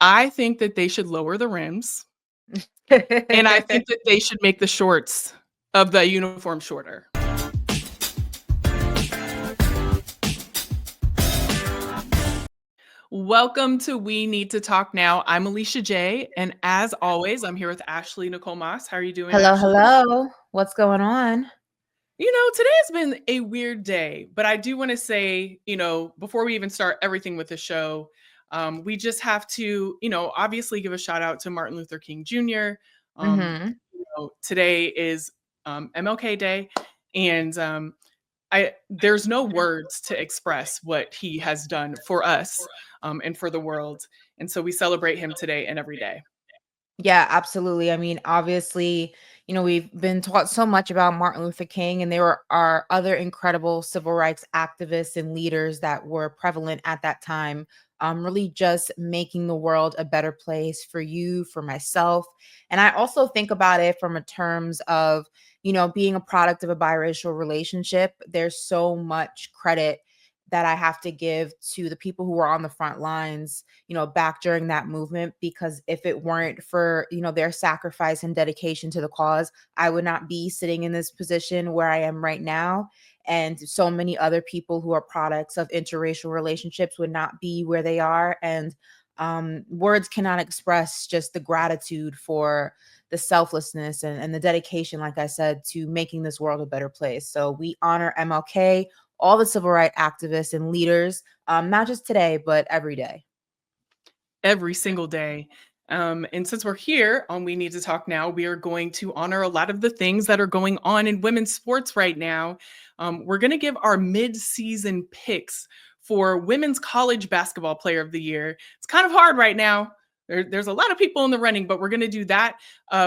I think that they should lower the rims, and I think that they should make the shorts of the uniform shorter. Welcome to We Need to Talk Now. I'm Alicia J, and as always, I'm here with Ashley Nicole Moss. How are you doing, Hello, Ashley? hello. What's going on? Today has been a weird day, but I do want to say, before we even start everything with the show, we just have to, obviously give a shout out to Martin Luther King Jr. Today is MLK Day, and there's no words to express what he has done for us and for the world. And so we celebrate him today and every day. Yeah, absolutely. I mean, obviously, we've been taught so much about Martin Luther King, and there are other incredible civil rights activists and leaders that were prevalent at that time, really just making the world a better place for you, for myself. And I also think about it from a terms of, being a product of a biracial relationship. There's so much credit that I have to give to the people who were on the front lines, back during that movement, because if it weren't for, their sacrifice and dedication to the cause, I would not be sitting in this position where I am right now. And so many other people who are products of interracial relationships would not be where they are. And words cannot express just the gratitude for the selflessness and the dedication, like I said, to making this world a better place. So we honor MLK, all the civil rights activists and leaders, not just today, but every day. Every single day. And since we're here on We Need to Talk Now, we are going to honor a lot of the things that are going on in women's sports right now. We're going to give our mid-season picks for Women's College Basketball Player of the Year. It's kind of hard right now. There's a lot of people in the running, but we're going to do that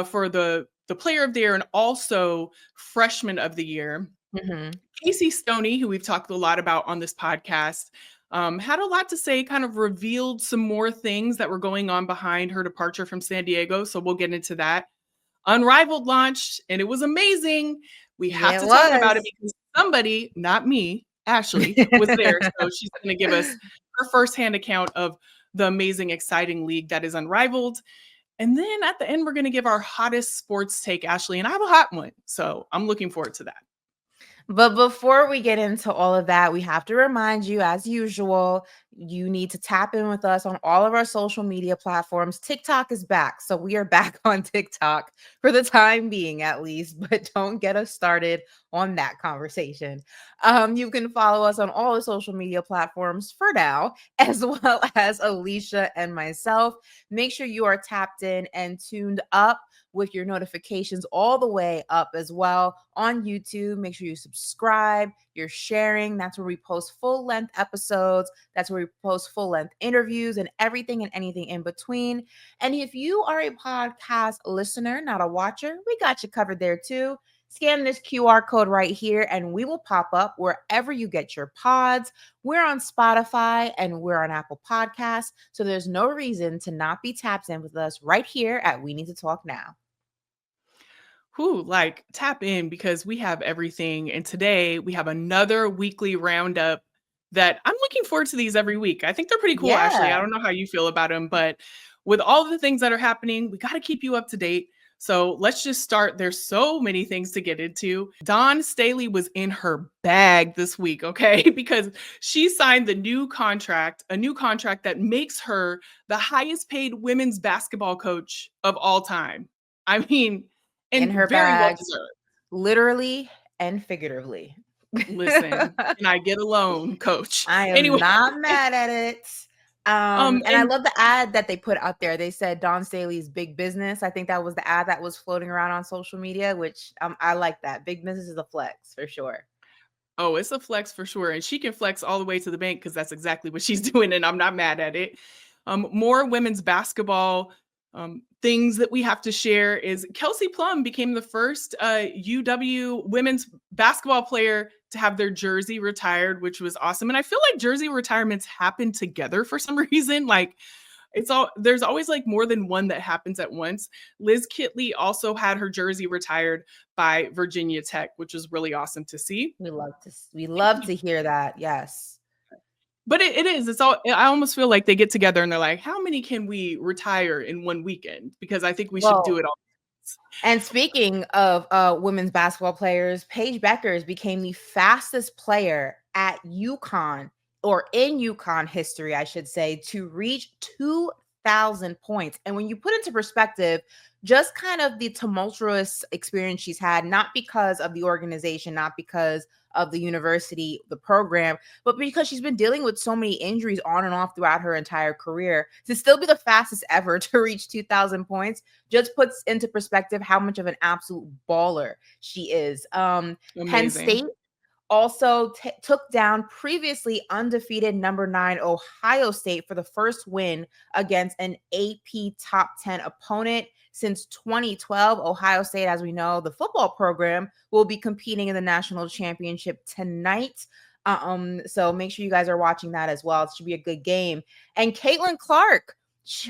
for the Player of the Year and also Freshman of the Year. Mm-hmm. Casey Stoney, who we've talked a lot about on this podcast, had a lot to say, kind of revealed some more things that were going on behind her departure from San Diego. So we'll get into that. Unrivaled launched, and it was amazing. We have to talk about it because somebody, not me, Ashley, was there. So she's going to give us her firsthand account of the amazing, exciting league that is Unrivaled. And then at the end, we're going to give our hottest sports take, Ashley, and I have a hot one. So I'm looking forward to that. But before we get into all of that, we have to remind you, as usual, you need to tap in with us on all of our social media platforms. TikTok is back. So we are back on TikTok for the time being, at least, but don't get us started on that conversation. You can follow us on all the social media platforms for now, as well as Alicia and myself. Make sure you are tapped in and tuned up with your notifications all the way up as well on YouTube. Make sure you subscribe, you're sharing. That's where we post full-length episodes. That's where we post full-length interviews and everything and anything in between. And if you are a podcast listener, not a watcher, we got you covered there too. Scan this QR code right here and we will pop up wherever you get your pods. We're on Spotify and we're on Apple Podcasts. So there's no reason to not be tapped in with us right here at We Need to Talk Now. Tap in because we have everything. And today we have another weekly roundup that I'm looking forward to these every week. I think they're pretty cool, Ashley. I don't know how you feel about them, but with all the things that are happening, we got to keep you up to date. So let's just start. There's so many things to get into. Dawn Staley was in her bag this week, okay? Because she signed a new contract that makes her the highest paid women's basketball coach of all time. I mean, and in her very bag, well deserved. Literally and figuratively. Listen, can I get a loan, coach? I am not mad at it. And I love the ad that they put out there. They said Dawn Staley's big business. I think that was the ad that was floating around on social media, which I like that. Big business is a flex for sure. Oh, it's a flex for sure. And she can flex all the way to the bank because that's exactly what she's doing. And I'm not mad at it. More women's basketball things that we have to share is Kelsey Plum became the first UW women's basketball player to have their jersey retired, which was awesome. And I feel like jersey retirements happen together for some reason. Like there's always like more than one that happens at once. Liz Kitley also had her jersey retired by Virginia Tech, which was really awesome to see. We love to hear that. Yes. But it is. It's all. I almost feel like they get together and they're like, "How many can we retire in one weekend?" Because I think we should do Well, it all. and speaking of women's basketball players, Paige Bueckers became the fastest player at UConn, or in UConn history, I should say, to reach 2,000 points. And when you put into perspective, just kind of the tumultuous experience she's had, not because of the organization, not because of the university, the program, but because she's been dealing with so many injuries on and off throughout her entire career, to still be the fastest ever to reach 2,000 points just puts into perspective how much of an absolute baller she is. Penn State also took down previously undefeated number 9 Ohio State for the first win against an AP top 10 opponent since 2012. Ohio State, as we know, the football program, will be competing in the national championship tonight. So make sure you guys are watching that as well. It should be a good game. And Caitlin Clark,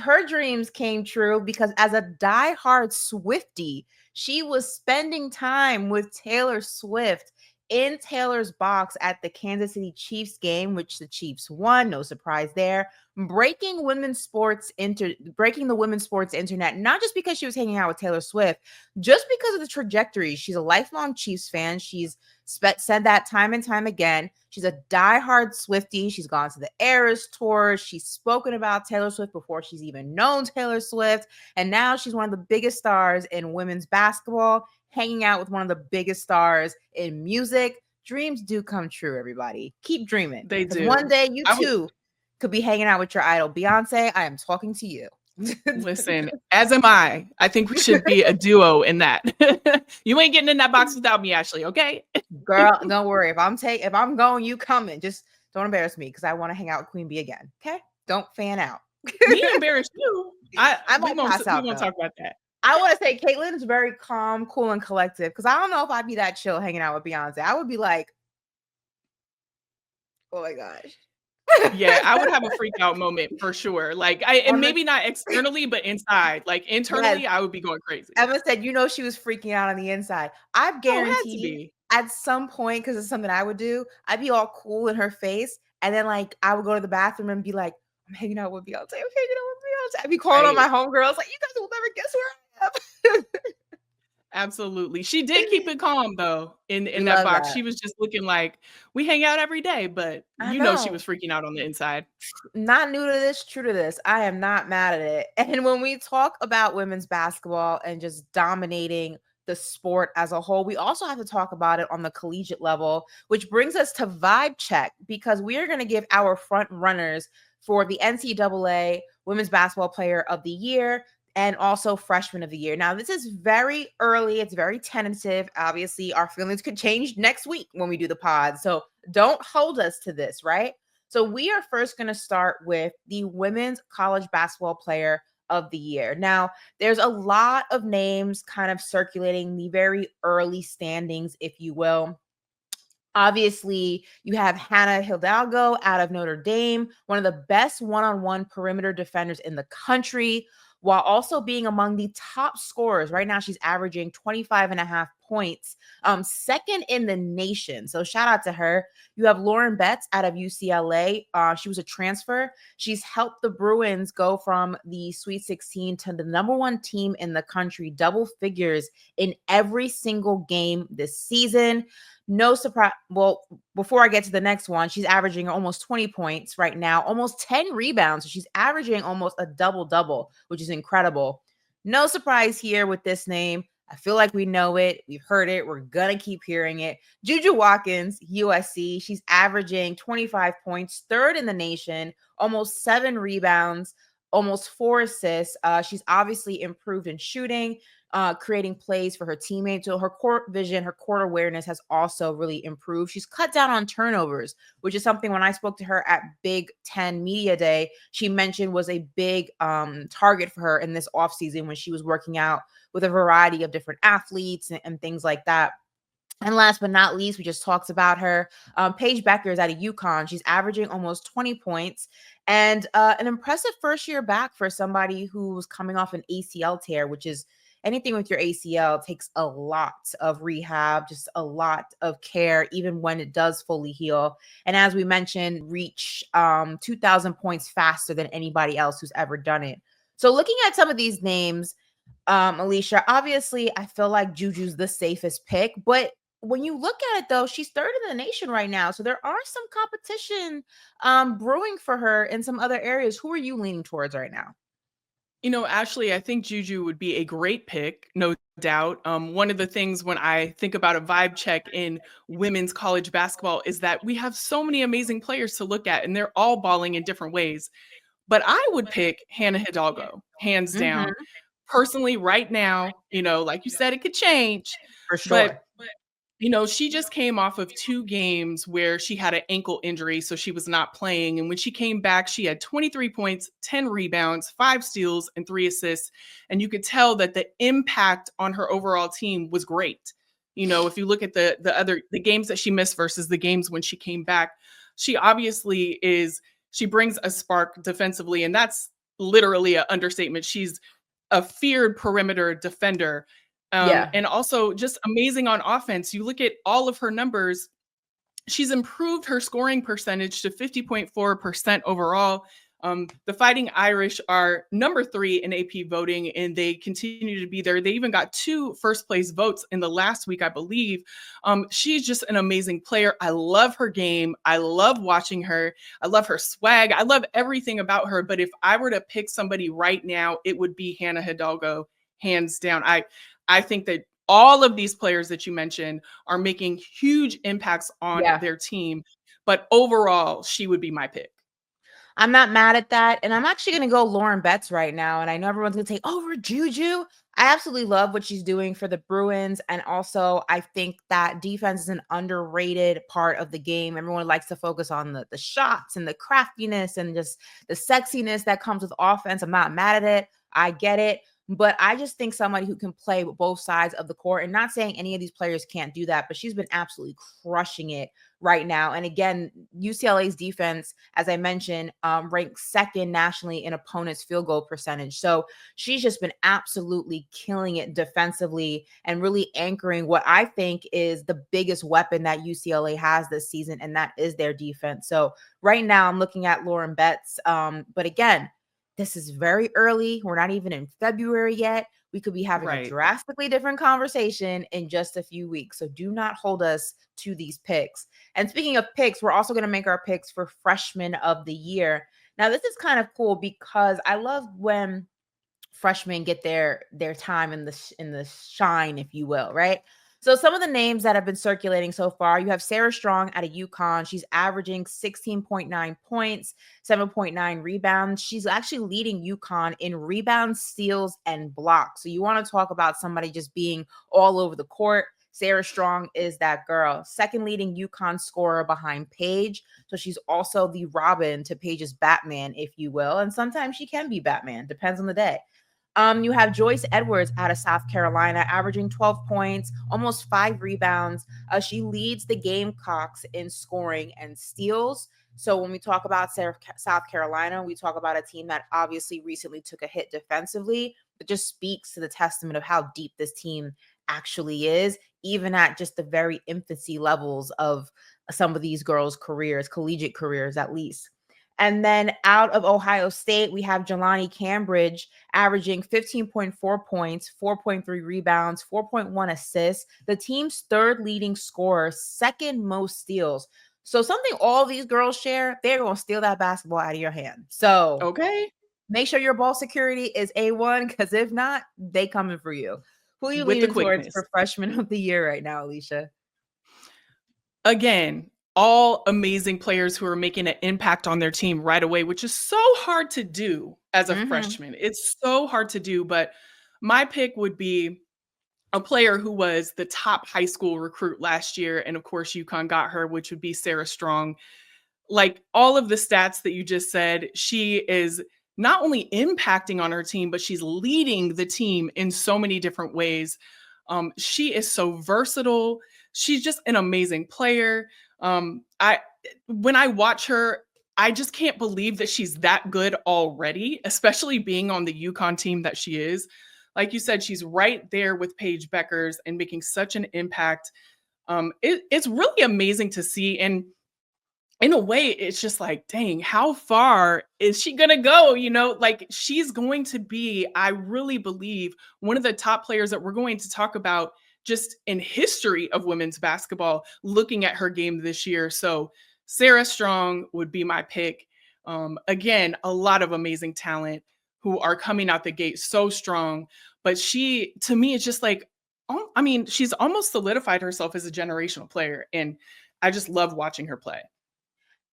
her dreams came true because as a diehard Swiftie, she was spending time with Taylor Swift in Taylor's box at the Kansas City Chiefs game, which the Chiefs won. No surprise there. Breaking the women's sports internet, not just because she was hanging out with Taylor Swift, just because of the trajectory. She's a lifelong Chiefs fan. She's said that time and time again. She's a diehard Swiftie. She's gone to the Eras Tour. She's spoken about Taylor Swift before she's even known Taylor Swift. And now she's one of the biggest stars in women's basketball, hanging out with one of the biggest stars in music. Dreams do come true, everybody. Keep dreaming. They do. One day you too could be hanging out with your idol. Beyonce, I am talking to you. Listen, as am I. I think we should be a duo in that. You ain't getting in that box without me, Ashley, okay? Girl, don't worry. If I'm going, you coming. Just don't embarrass me because I want to hang out with Queen Bee again. Okay? Don't fan out. Me embarrass you. We won't talk about that. I want to say Caitlin is very calm, cool, and collective because I don't know if I'd be that chill hanging out with Beyonce. I would be like, oh my gosh. Yeah, I would have a freak out moment for sure. Like, and maybe not externally, but inside. Like internally, yes. I would be going crazy. Emma said, she was freaking out on the inside. I've guaranteed at some point, because it's something I would do, I'd be all cool in her face, and then like I would go to the bathroom and be like, I'm hanging out with Beyonce. I'd be calling on my homegirls, like, you guys will never guess where I am. Absolutely. She did keep it calm though in that box. That. She was just looking like, we hang out every day, but you know she was freaking out on the inside. Not new to this, true to this. I am not mad at it. And when we talk about women's basketball and just dominating the sport as a whole, we also have to talk about it on the collegiate level, which brings us to Vibe Check, because we are going to give our front runners for the NCAA Women's Basketball Player of the Year and also Freshman of the Year. Now, this is very early. It's very tentative. Obviously, our feelings could change next week when we do the pod. So don't hold us to this, right? So we are first going to start with the Women's College Basketball Player of the Year. Now, there's a lot of names kind of circulating the very early standings, if you will. Obviously, you have Hannah Hidalgo out of Notre Dame, one of the best one-on-one perimeter defenders in the country, while also being among the top scorers. Right now, she's averaging 25.5 points, second in the nation. So shout out to her. You have Lauren Betts out of UCLA. She was a transfer. She's helped the Bruins go from the Sweet 16 to the number 1 team in the country, double figures in every single game this season. No surprise. Well, before I get to the next one, she's averaging almost 20 points right now, almost 10 rebounds. So she's averaging almost a double-double, which is incredible. No surprise here with this name. I feel like we know it. We've heard it. We're going to keep hearing it. JuJu Watkins, USC. She's averaging 25 points, third in the nation, almost 7 rebounds, almost 4 assists. She's obviously improved in shooting, creating plays for her teammates. So her court vision, her court awareness has also really improved. She's cut down on turnovers, which is something when I spoke to her at Big Ten Media Day, she mentioned was a big target for her in this offseason when she was working out with a variety of different athletes and things like that. And last but not least, we just talked about her. Paige Bueckers out of UConn. She's averaging almost 20 points and an impressive first year back for somebody who was coming off an ACL tear, which is anything with your ACL takes a lot of rehab, just a lot of care, even when it does fully heal. And as we mentioned, reach 2,000 points faster than anybody else who's ever done it. So looking at some of these names, Alicia, obviously, I feel like JuJu's the safest pick, but when you look at it though, she's third in the nation right now. So there are some competition brewing for her in some other areas. Who are you leaning towards right now? Ashley, I think JuJu would be a great pick, no doubt. One of the things when I think about a vibe check in women's college basketball is that we have so many amazing players to look at, and they're all balling in different ways. But I would pick Hannah Hidalgo, hands down. Hmm. Personally, right now, like you said, it could change, For but sure. she just came off of 2 games where she had an ankle injury, so she was not playing. And when she came back, she had 23 points, 10 rebounds, 5 steals, and 3 assists. And you could tell that the impact on her overall team was great. If you look at the games that she missed versus the games when she came back, she obviously she brings a spark defensively, and that's literally an understatement. She's a feared perimeter defender. Yeah. And also just amazing on offense. You look at all of her numbers, she's improved her scoring percentage to 50.4% overall. The Fighting Irish are number 3 in AP voting, and they continue to be there. They even got 2 first place votes in the last week, I believe. She's just an amazing player. I love her game. I love watching her. I love her swag. I love everything about her. But if I were to pick somebody right now, it would be Hannah Hidalgo, hands down. I think that all of these players that you mentioned are making huge impacts on Yeah. their team. But overall, she would be my pick. I'm not mad at that. And I'm actually going to go Lauren Betts right now. And I know everyone's going to say, over JuJu. I absolutely love what she's doing for the Bruins. And also, I think that defense is an underrated part of the game. Everyone likes to focus on the shots and the craftiness and just the sexiness that comes with offense. I'm not mad at it. I get it. But I just think somebody who can play both sides of the court, and not saying any of these players can't do that, but she's been absolutely crushing it right now. And again, UCLA's defense, as I mentioned, ranks second nationally in opponents' field goal percentage. So she's just been absolutely killing it defensively and really anchoring what I think is the biggest weapon that UCLA has this season, and that is their defense. So right now I'm looking at Lauren Betts. But again, this is very early. We're not even in February yet. We could be having a Right. drastically different conversation in just a few weeks. So do not hold us to these picks. And speaking of picks, we're also going to make our picks for freshman of the year. Now, this is kind of cool because I love when freshmen get their time in the shine, if you will, right? So some of the names that have been circulating so far, you have Sarah Strong out of UConn. She's averaging 16.9 points, 7.9 rebounds. She's actually leading UConn in rebounds, steals, and blocks. So you want to talk about somebody just being all over the court. Sarah Strong is that girl. Second leading UConn scorer behind Paige. So she's also the Robin to Paige's Batman, if you will. And sometimes she can be Batman, depends on the day. You have Joyce Edwards out of South Carolina, averaging 12 points, almost 5 rebounds. She leads the Gamecocks in scoring and steals. So when we talk about South Carolina, we talk about a team that obviously recently took a hit defensively, but just speaks to the testament of how deep this team actually is, even at just the very infancy levels of some of these girls' careers, collegiate careers at least. And then out of Ohio State, we have Jelani Cambridge averaging 15.4 points, 4.3 rebounds, 4.1 assists, the team's third leading scorer, second most steals. So something all these girls share, they're going to steal that basketball out of your hand. So Okay. make sure your ball security is A1, because if not, they coming for you. Who are you With the leaning towards quickness. for freshman of the year right now, Alicia? Again, all amazing players who are making an impact on their team right away, which is so hard to do as a freshman. It's so hard to do, but my pick would be a player who was the top high school recruit last year. And of course, UConn got her, which would be Sarah Strong. Like all of the stats that you just said, she is not only impacting on her team, but she's leading the team in so many different ways. She is so versatile. She's just an amazing player. I when I watch her, I just can't believe that she's that good already, especially being on the UConn team that she is. like you said, she's right there with Paige Bueckers and making such an impact. It's really amazing to see. And in a way, it's just like, dang, how far is she gonna go? Like she's going to be, I really believe, one of the top players that we're going to talk about just in history of women's basketball, looking at her game this year. So Sarah Strong would be my pick. Again, a lot of amazing talent who are coming out the gate so strong. But she, to me, it's just like, I mean, she's almost solidified herself as a generational player. And I just love watching her play.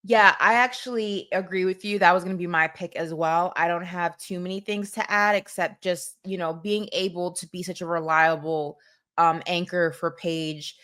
Yeah, I actually agree with you. That was going to be my pick as well. I don't have too many things to add except just, being able to be such a reliable anchor for Paige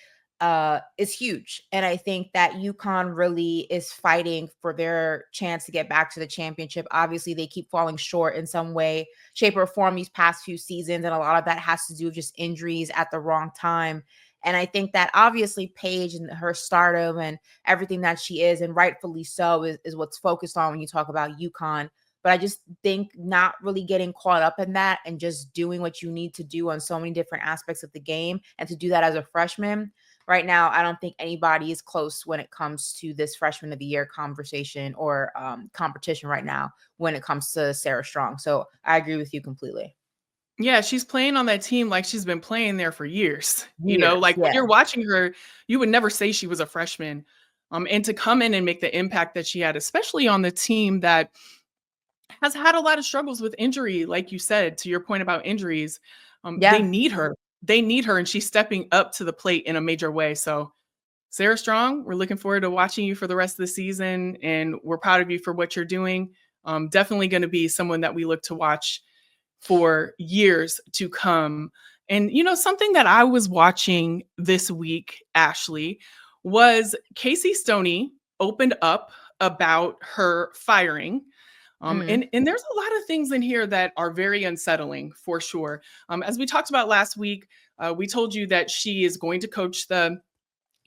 is huge. And I think that UConn really is fighting for their chance to get back to the championship. Obviously, they keep falling short in some way, shape, or form these past few seasons. And a lot of that has to do with just injuries at the wrong time. And I think that obviously Paige and her stardom and everything that she is, and rightfully so, is what's focused on when you talk about UConn. But I just think not really getting caught up in that and just doing what you need to do on so many different aspects of the game, and to do that as a freshman. Right now, I don't think anybody is close when it comes to this freshman of the year conversation or competition right now when it comes to Sarah Strong. So I agree with you completely. Yeah, she's playing on that team like she's been playing there for years. Years, Like when yeah. you're watching her, you would never say she was a freshman. And to come in and make the impact that she had, especially on the team that has had a lot of struggles with injury, like you said, to your point about injuries, they Yeah. need her. They need her, and she's stepping up to the plate in a major way. So, Sarah Strong, we're looking forward to watching you for the rest of the season, and we're proud of you for what you're doing. Definitely going to be someone that we look to watch for years to come. And, something that I was watching this week, Ashley, was Casey Stoney opened up about her firing. Mm. And there's a lot of things in here that are very unsettling for sure. As we talked about last week, we told you that she is going to coach the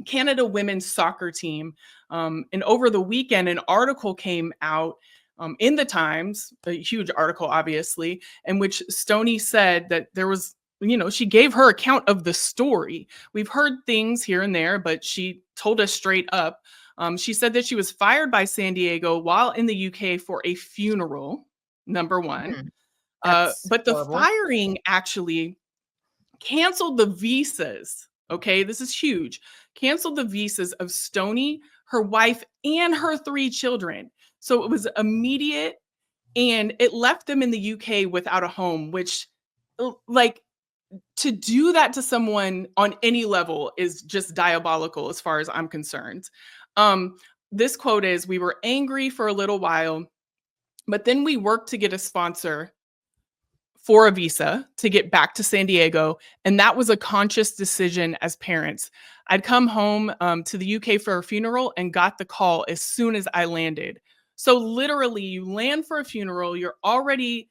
Canada women's soccer team. And over the weekend, an article came out in the Times, a huge article, obviously, in which Stoney said that there was, she gave her account of the story. We've heard things here and there, but she told us straight up. She said that she was fired by San Diego while in the UK for a funeral, number one. Mm. That's But the horrible. firing actually canceled the visas. Okay, this is huge. Canceled the visas of Stoney, her wife, and her 3 children. So it was immediate, and it left them in the UK without a home, which, like, to do that to someone on any level is just diabolical as far as I'm concerned. Um, this quote is, "We were angry for a little while, but then we worked to get a sponsor for a visa to get back to San Diego. And that was a conscious decision as parents. I'd come home to the UK for a funeral and got the call as soon as I landed." So literally, you land for a funeral, you're already,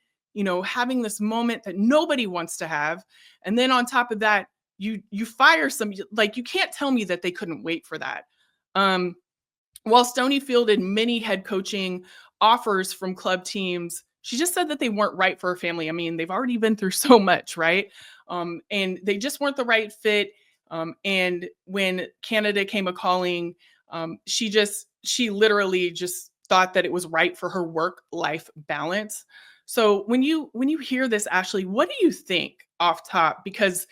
having this moment that nobody wants to have. And then on top of that, you fire some, like, you can't tell me that they couldn't wait for that. Um, while Stoney fielded many head coaching offers from club teams, she just said that they weren't right for her family. I mean, they've already been through so much, right? And they just weren't the right fit. And when Canada came a calling, she literally just thought that it was right for her work-life balance. So when you hear this, Ashley, what do you think off top? Because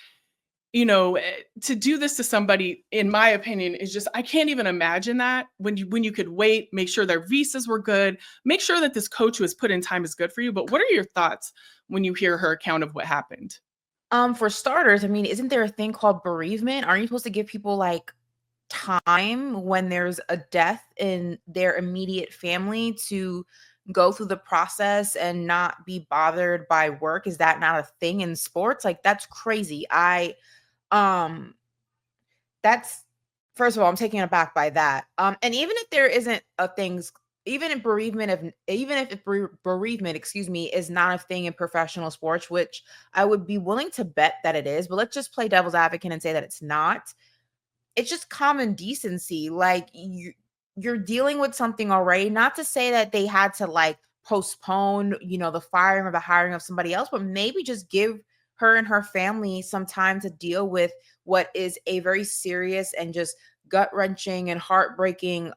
to do this to somebody, in my opinion, is just, I can't even imagine that when you could wait, make sure their visas were good, make sure that this coach who has put in time is good for you. But what are your thoughts when you hear her account of what happened? For starters, I mean, isn't there a thing called bereavement? Aren't you supposed to give people like time when there's a death in their immediate family to go through the process and not be bothered by work? Is that not a thing in sports? Like that's crazy. Um that's first of all, I'm taken aback by that. And even if there isn't a things, even if bereavement, excuse me, is not a thing in professional sports, which I would be willing to bet that it is, but let's just play devil's advocate and say that it's not. It's just common decency. Like you're dealing with something already. Not to say that they had to like postpone, the firing or the hiring of somebody else, but maybe just give her and her family some time to deal with what is a very serious and just gut-wrenching and heartbreaking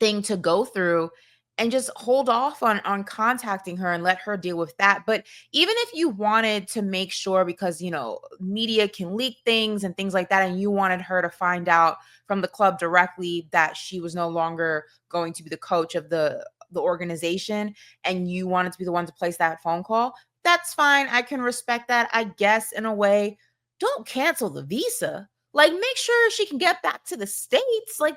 thing to go through, and just hold off on contacting her and let her deal with that. But even if you wanted to make sure, because media can leak things and things like that, and you wanted her to find out from the club directly that she was no longer going to be the coach of the organization, and you wanted to be the one to place that phone call, that's fine. I can respect that, I guess, in a way. Don't cancel the visa. Like, make sure she can get back to the States. Like,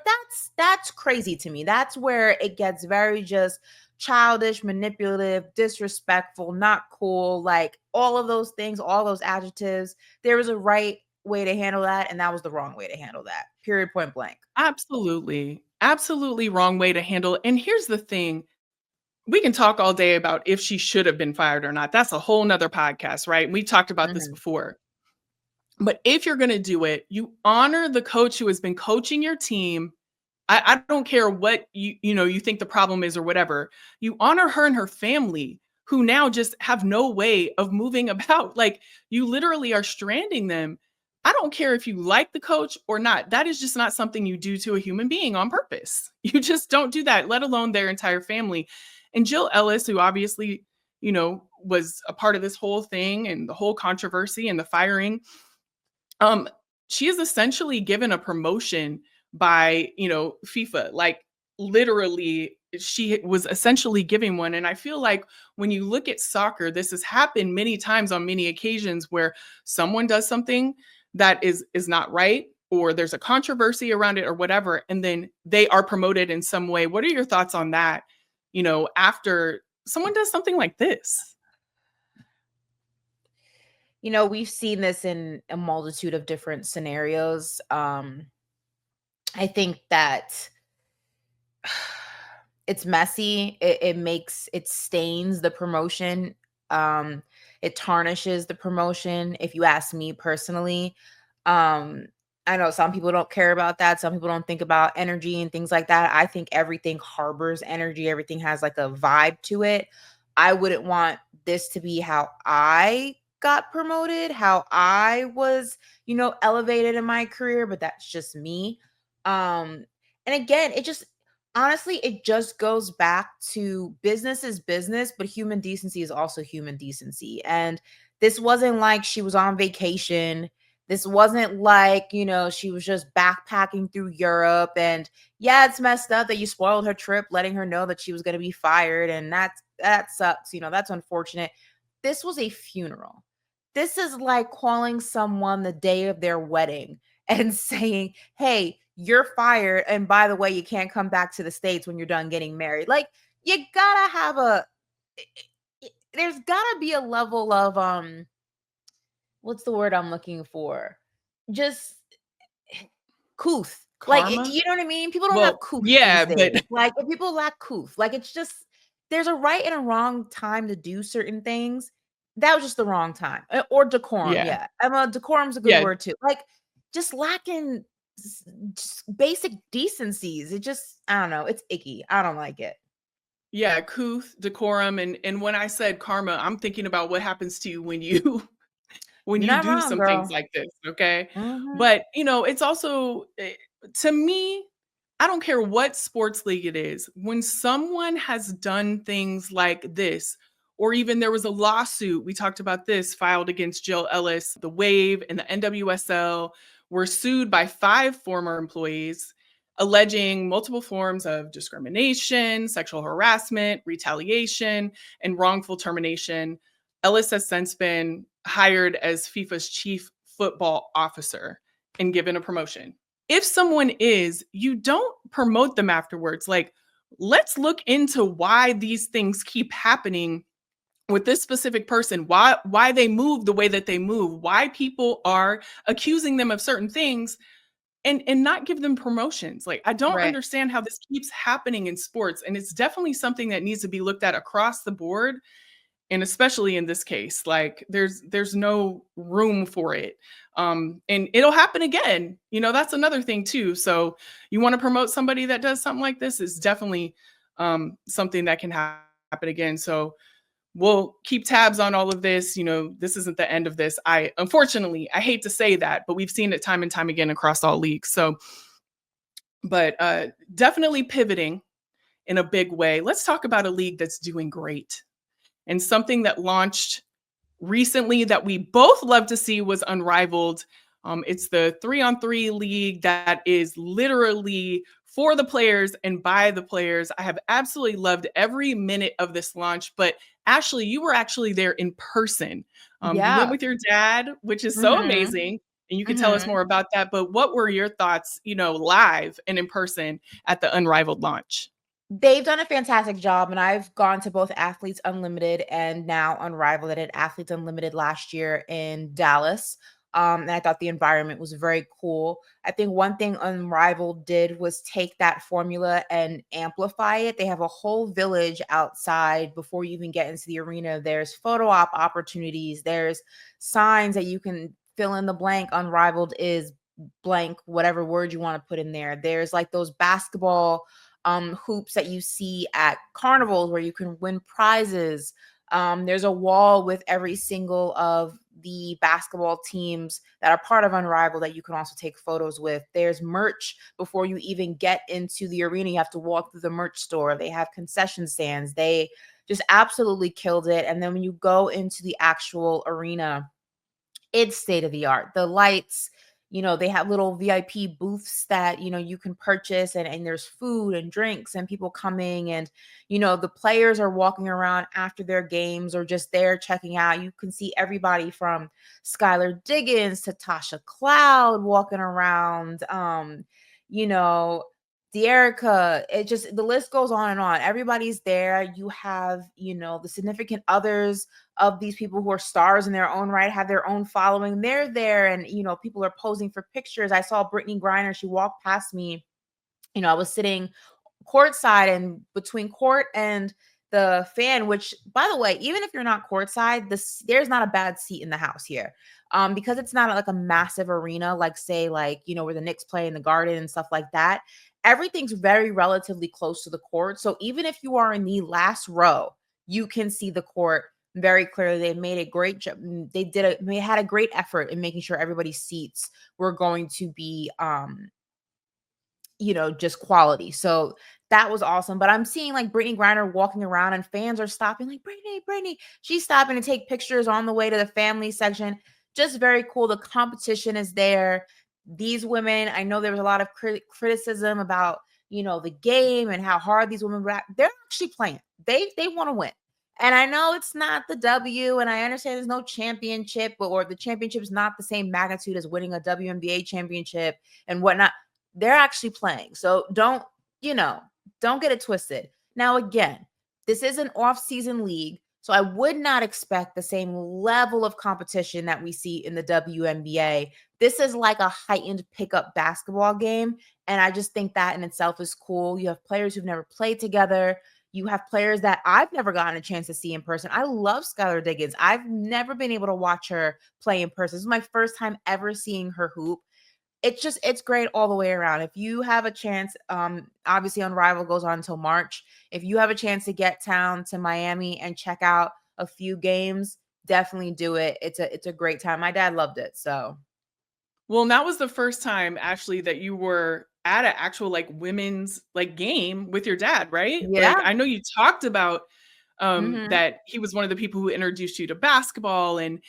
that's crazy to me. That's where it gets very just childish, manipulative, disrespectful, not cool. Like, all of those things, all those adjectives. There was a right way to handle that, and that was the wrong way to handle that. Period, point blank. Absolutely. Absolutely wrong way to handle it. And here's the thing. We can talk all day about if she should have been fired or not. That's a whole nother podcast, right? We talked about this before. But if you're going to do it, you honor the coach who has been coaching your team. I don't care what you think the problem is or whatever. You honor her and her family, who now just have no way of moving about. Like, you literally are stranding them. I don't care if you like the coach or not. That is just not something you do to a human being on purpose. You just don't do that, let alone their entire family. And Jill Ellis, who obviously, was a part of this whole thing and the whole controversy and the firing, she is essentially given a promotion by, FIFA. Like, literally, she was essentially giving one. And I feel like when you look at soccer, this has happened many times on many occasions where someone does something that is not right, or there's a controversy around it or whatever, and then they are promoted in some way. What are your thoughts on that, after someone does something like this? We've seen this in a multitude of different scenarios. I think that it's messy. It stains the promotion. It tarnishes the promotion, if you ask me personally. I know some people don't care about that. Some people don't think about energy and things like that. I think everything harbors energy. Everything has like a vibe to it. I wouldn't want this to be how I got promoted, how I was, elevated in my career, but that's just me. And again, it just goes back to business is business, but human decency is also human decency. And this wasn't like she was on vacation. This wasn't like, she was just backpacking through Europe. And yeah, it's messed up that you spoiled her trip, letting her know that she was going to be fired. And that sucks. That's unfortunate. This was a funeral. This is like calling someone the day of their wedding and saying, hey, you're fired. And by the way, you can't come back to the States when you're done getting married. Like, you gotta have there's gotta be a level of, what's the word I'm looking for? Just couth. Like, Karma? you know what I mean? People don't have Well, couth yeah, these days. but Like, if people lack couth, like, it's just, there's a right and a wrong time to do certain things. That was just the wrong time. Or decorum, yeah. yeah. Decorum's a good Yeah. word too. Like, just lacking just basic decencies. It just, I don't know. It's icky. I don't like it. Yeah, couth, decorum, and when I said karma, I'm thinking about what happens to you when you when You're you not do wrong, some things girl. like this, okay? Mhm. But, it's also to me, I don't care what sports league it is. When someone has done things like this, or even there was a lawsuit, we talked about this, filed against Jill Ellis, the Wave and the NWSL were sued by 5 former employees alleging multiple forms of discrimination, sexual harassment, retaliation, and wrongful termination. Ellis has since been hired as FIFA's chief football officer and given a promotion. If someone is, you don't promote them afterwards. Like, let's look into why these things keep happening with this specific person, why they move the way that they move, why people are accusing them of certain things, and not give them promotions. Like, I don't Right. understand how this keeps happening in sports, and it's definitely something that needs to be looked at across the board, and especially in this case. Like, there's no room for it. And it'll happen again. That's another thing too. So you want to promote somebody that does something like this, is definitely something that can happen again. So we'll keep tabs on all of this. This isn't the end of this. Unfortunately, I hate to say that, but we've seen it time and time again across all leagues. So, but definitely pivoting in a big way. Let's talk about a league that's doing great, and something that launched recently that we both love to see was Unrivaled. It's the 3-on-3 league that is literally for the players and by the players. I have absolutely loved every minute of this launch. But Ashley, you were actually there in person. You went Yeah. with your dad, which is so Mhm. amazing. And you can tell us Mhm. more about that. But what were your thoughts, live and in person at the Unrivaled launch? They've done a fantastic job, and I've gone to both Athletes Unlimited and now Unrivaled. I did Athletes Unlimited last year in Dallas, and I thought the environment was very cool. I think one thing Unrivaled did was take that formula and amplify it. They have a whole village outside before you even get into the arena. There's photo op opportunities. There's signs that you can fill in the blank. Unrivaled is blank, whatever word you want to put in there. There's like those basketball hoops that you see at carnivals where you can win prizes. There's a wall with every single of the basketball teams that are part of Unrivaled that you can also take photos with. There's merch before you even get into the arena. You have to walk through the merch store. They have concession stands. They just absolutely killed it. And then when you go into the actual arena, it's state of the art. The lights, they have little VIP booths that, you can purchase, and there's food and drinks and people coming, and, the players are walking around after their games or just there checking out. You can see everybody from Skylar Diggins to Tasha Cloud walking around. You know, De'Erica, the list goes on and on. Everybody's there. You have, the significant others of these people who are stars in their own right, have their own following. They're there, and people are posing for pictures. I saw Brittany Griner. She walked past me. I was sitting courtside, and between court and the fan, which, by the way, even if you're not courtside, there's not a bad seat in the house here. Because it's not like a massive arena, like say, like, where the Knicks play in the Garden and stuff like that. Everything's very relatively close to the court. So even if you are in the last row, you can see the court very clearly. They made a great job. They had a great effort in making sure everybody's seats were going to be just quality. So that was awesome. But I'm seeing like Brittany Griner walking around, and fans are stopping, like, Brittany. She's stopping to take pictures on the way to the family section. Just very cool. The competition is there. These women, I know there was a lot of criticism about, the game and how hard these women were. They're actually playing. They want to win. And I know it's not the W, and I understand there's no championship, or the championship is not the same magnitude as winning a WNBA championship and whatnot. They're actually playing. So don't get it twisted. Now, again, this is an off-season league, so I would not expect the same level of competition that we see in the WNBA. This is like a heightened pickup basketball game, and I just think that in itself is cool. You have players who've never played together. You have players that I've never gotten a chance to see in person. I love Skylar Diggins. I've never been able to watch her play in person. This is my first time ever seeing her hoop. It's great all the way around. If you have a chance, obviously Unrivaled goes on until March. If you have a chance to get down to Miami and check out a few games, definitely do it. It's a great time. My dad loved it. So Well, that was the first time, Ashley, that you were at an actual, like, women's, like, game with your dad, right? Like, yeah. I know you talked about, Hmm. that he was one of the people who introduced you to basketball and,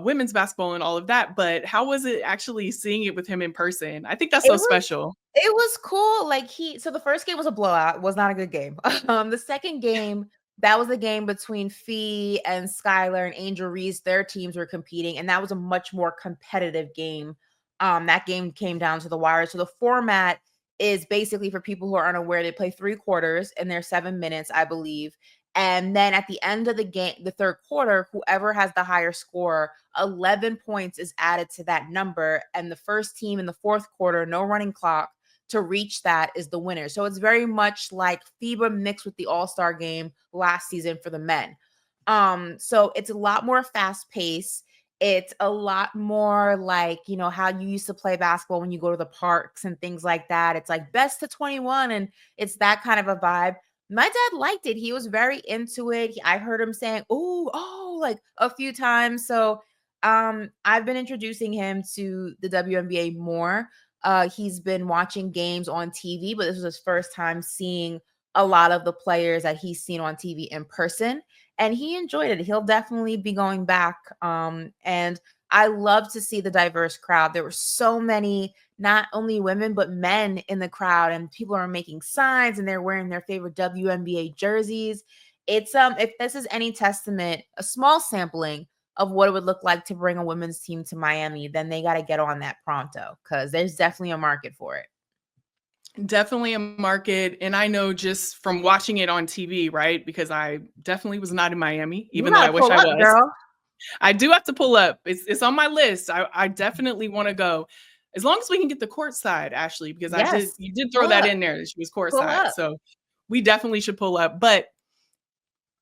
women's basketball and all of that, but how was it actually seeing it with him in person? I think that's It so was special. it was cool. Like so the first game was a blowout, was not a good game. The second game, that was a game between Fee and Skylar and Angel Reese. Their teams were competing, and that was a much more competitive game. That game came down to the wire. So the format is basically, for people who are unaware, they play 3 quarters and they're 7 minutes, I believe. And then at the end of the game, the third quarter, whoever has the higher score, 11 points is added to that number. And the first team in the fourth quarter, no running clock, to reach that is the winner. So it's very much like FIBA mixed with the All-Star game last season for the men. So it's a lot more fast paced. It's a lot more like, how you used to play basketball when you go to the parks and things like that. It's like best to 21, and it's that kind of a vibe. My dad liked it. He was very into it. I heard him saying, oh, like a few times. So I've been introducing him to the WNBA more. He's been watching games on TV, but this was his first time seeing a lot of the players that he's seen on TV in person. And he enjoyed it. He'll definitely be going back. And I love to see the diverse crowd. There were so many, not only women, but men in the crowd, and people are making signs and they're wearing their favorite WNBA jerseys. It's if this is any testament, a small sampling of what it would look like to bring a women's team to Miami, then they got to get on that pronto, because there's definitely a market for it. Definitely a market. And I know just from watching it on TV, right? Because I definitely was not in Miami, even though I wish I was. Girl. I do have to pull up. It's on my list. I definitely want to go. As long as we can get the court side, Ashley, because you did throw that in there. She was court side. So we definitely should pull up. But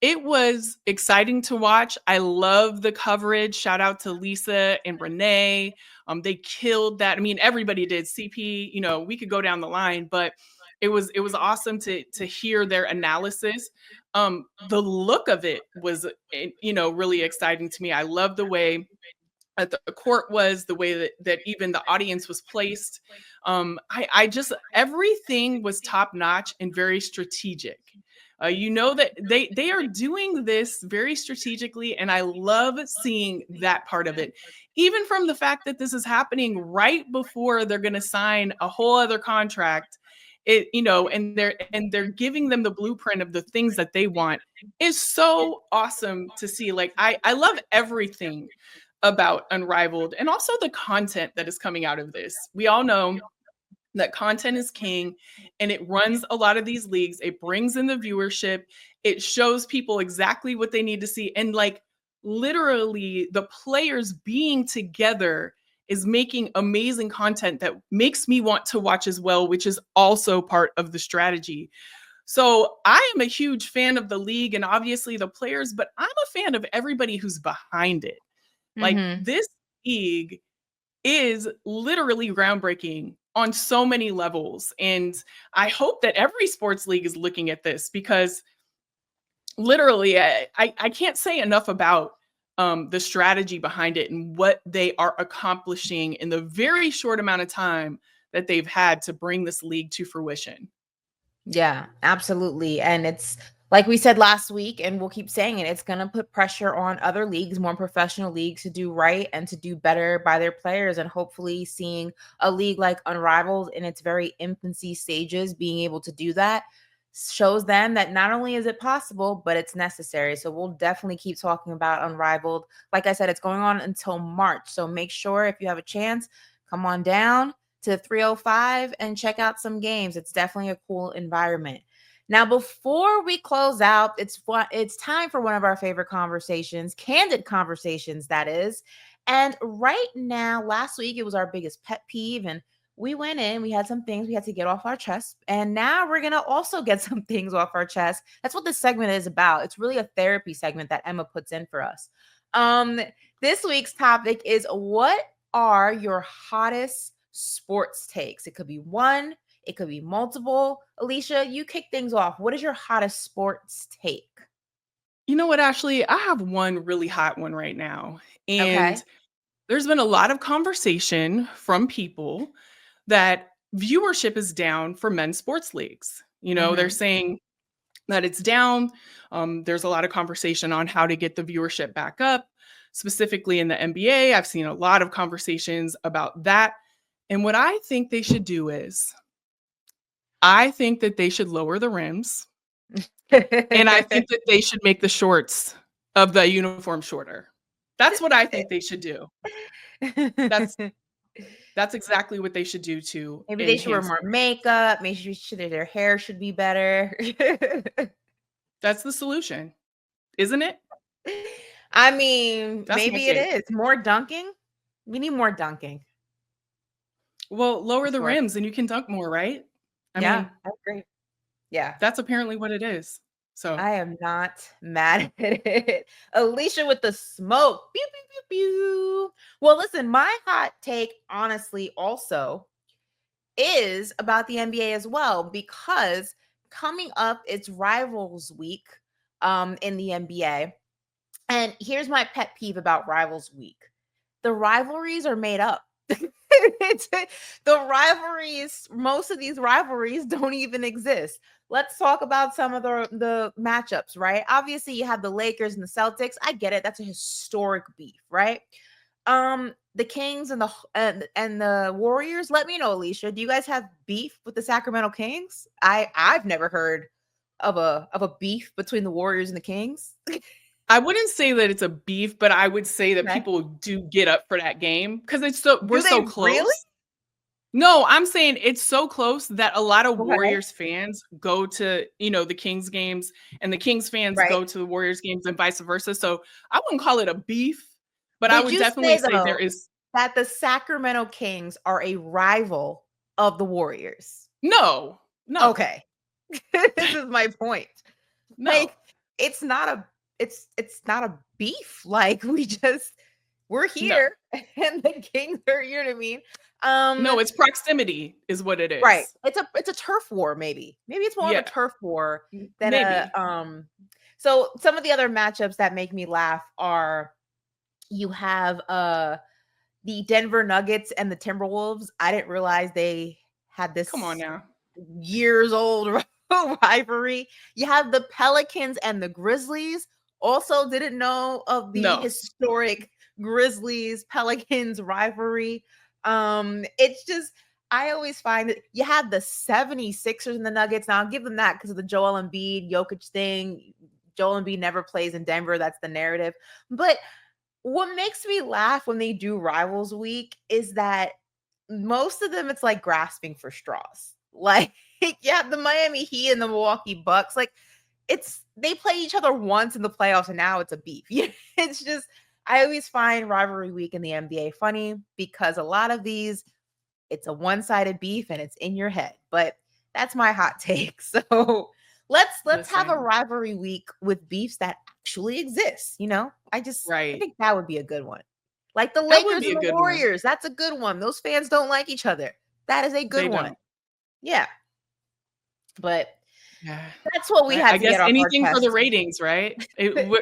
it was exciting to watch. I love the coverage. Shout out to Lisa and Renee. They killed that. I mean, everybody did. CP, we could go down the line, but it was awesome to hear their analysis. The look of it was, really exciting to me. I love the way that the court was, the way that even the audience was placed. I just, everything was top notch and very strategic. That they are doing this very strategically, and I love seeing that part of it. Even from the fact that this is happening right before they're going to sign a whole other contract, and they're giving them the blueprint of the things that they want is so awesome to see. Like I love everything about Unrivaled, and also the content that is coming out of this. We all know that content is king, and it runs a lot of these leagues. It brings in the viewership. It shows people exactly what they need to see. And like literally the players being together is making amazing content that makes me want to watch as well, which is also part of the strategy. So I am a huge fan of the league and obviously the players, but I'm a fan of everybody who's behind it. Like this league is literally groundbreaking on so many levels. And I hope that every sports league is looking at this, because literally I can't say enough about the strategy behind it and what they are accomplishing in the very short amount of time that they've had to bring this league to fruition. Yeah, absolutely. And it's like we said last week, and we'll keep saying it, it's going to put pressure on other leagues, more professional leagues, to do right and to do better by their players. And hopefully seeing a league like Unrivaled in its very infancy stages being able to do that shows them that not only is it possible, but it's necessary. So we'll definitely keep talking about Unrivaled. Like I said, it's going on until March. So make sure, if you have a chance, come on down to 305 and check out some games. It's definitely a cool environment. Now, before we close out, it's time for one of our favorite conversations, candid conversations, that is. And right now, last week, it was our biggest pet peeve, and we went in, we had some things we had to get off our chest, and now we're going to also get some things off our chest. That's what this segment is about. It's really a therapy segment that Emma puts in for us. This week's topic is, what are your hottest sports takes? It could be one, it could be multiple. Alicia, you kick things off. What is your hottest sports take? You know what, Ashley? I have one really hot one right now. And there's been a lot of conversation from people that viewership is down for men's sports leagues. They're saying that it's down. There's a lot of conversation on how to get the viewership back up, specifically in the NBA. I've seen a lot of conversations about that. And what I think they should do is, I think that they should lower the rims. And I think that they should make the shorts of the uniform shorter. That's what I think they should do. That's exactly what they should do to maybe they should wear more makeup. Maybe their hair should be better. That's the solution, isn't it? I mean, maybe it is. More dunking. We need more dunking. Well, lower the rims and you can dunk more, right? I mean, that's great. Yeah. That's apparently what it is. So I am not mad at it. Alicia with the smoke. Pew, pew, pew, pew. Well, listen, my hot take, honestly, also is about the NBA as well, because coming up, it's Rivals Week in the NBA. And here's my pet peeve about Rivals Week. The rivalries are made up. The rivalries, most of these rivalries don't even exist. Let's talk about some of the matchups, right? Obviously, you have the Lakers and the Celtics. I get it. That's a historic beef, right? The Kings and the Warriors. Let me know, Alicia. Do you guys have beef with the Sacramento Kings? I've never heard of a beef between the Warriors and the Kings. I wouldn't say that it's a beef, but I would say that people do get up for that game because we're so close. Really? No, I'm saying it's so close that a lot of Warriors fans go to, the Kings games, and the Kings fans go to the Warriors games and vice versa. So I wouldn't call it a beef, but I would definitely say there is. That the Sacramento Kings are a rival of the Warriors. No. Okay. This is my point. No. Like, it's not a beef. Like, we're here and the Kings are, you know what I mean? No, it's proximity is what it is. Right. It's a turf war, maybe. Maybe it's more of a turf war than so some of the other matchups that make me laugh are you have the Denver Nuggets and the Timberwolves. I didn't realize they had this years old rivalry. You have the Pelicans and the Grizzlies. Also didn't know of the historic Grizzlies Pelicans rivalry. It's just, I always find that you have the 76ers and the Nuggets. Now I'll give them that because of the Joel Embiid Jokic thing. Joel Embiid never plays in Denver. That's the narrative. But what makes me laugh when they do Rivals Week is that most of them, it's like grasping for straws. Like, yeah, the Miami Heat and the Milwaukee Bucks, like they play each other once in the playoffs and now it's a beef. It's just, I always find Rivalry Week in the NBA funny because a lot of these, it's a one-sided beef and it's in your head. But that's my hot take. So let's have a Rivalry Week with beefs that actually exist. I think that would be a good one. Like the Lakers and the Warriors. That's a good one. Those fans don't like each other. That is a good one. Yeah. But that's what we had to get off anything our for the ratings, right?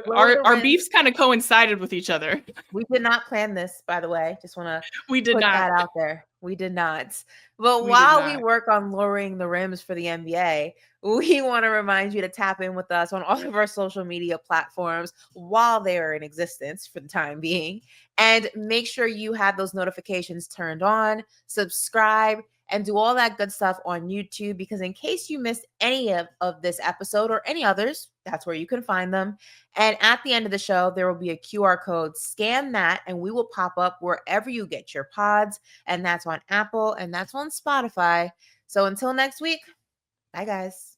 Our beefs kind of coincided with each other. We did not plan this, by the way. Just want to put that out there. We did not. But while we work on lowering the rims for the NBA, we want to remind you to tap in with us on all of our social media platforms while they are in existence for the time being. And make sure you have those notifications turned on, subscribe, and do all that good stuff on YouTube, because in case you missed any of this episode or any others, that's where you can find them. And at the end of the show, there will be a QR code. Scan that and we will pop up wherever you get your pods. And that's on Apple and that's on Spotify. So until next week, bye guys.